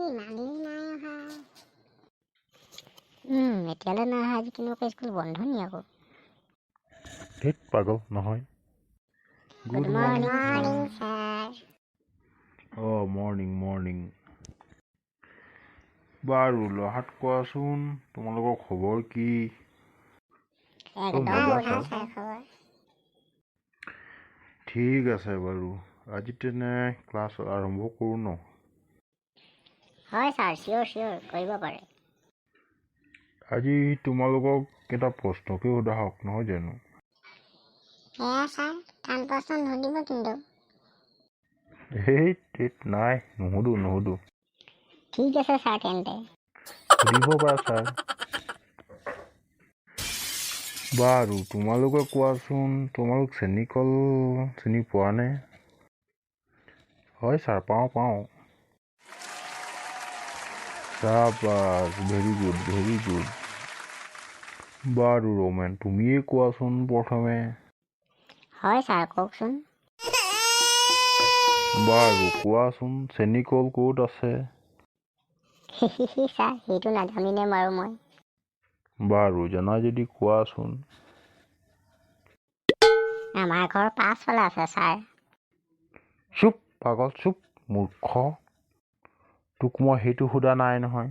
ইমান দিন নাই অহা। এতিয়ালৈ নাই অহা। আজি কেনেকুৱা স্কুল বন্ধ নি আকৌ? ধেত পাগল নহয়। Good morning sir. মৰ্ণিং। বাৰু লহাত কোৱাচোন তোমালোকৰ খবৰ কি? একদম মজা ভাল ছাৰ। খবৰ। ঠিক আছে বাৰু, আজি তেনে ক্লাছ আৰম্ভ কৰোঁ ন? হয় ছাৰ, চিয়'ৰ কৰিব পাৰে। আজি তোমালোকক এটা প্ৰশ্নকে সোধা হওক নহয় জানো? সেয়া ছাৰ, টান প্ৰশ্ন নুসুধিব কিন্তু। নাই নুসুধো। ঠিক আছে ছাৰ তেন্তে। সুধিব পাৰা ছাৰ। বাৰু তোমালোকে কোৱাচোন, তোমালোক চেনিকল চিনি পোৱা নে? হয় ছাৰ, পাওঁ। চাবাছ, ভেৰি গুড। বাৰু ৰোমেন, তুমিয়ে কোৱাচোন প্ৰথমে। হয় ছাৰ, কওকচোন। বাৰু কোৱাচোন, চেনিকল ক'ত আছে? ছাৰ, সেইটো নাজানিনে বাৰু মই। বাৰু জানা যদি কোৱাচোন। আমাৰ ঘৰৰ পাছফালে আছে ছাৰ। চুপ পাগল চুপ, মূৰ্খ। তোক মই সেইটো সোধা নাই নহয়।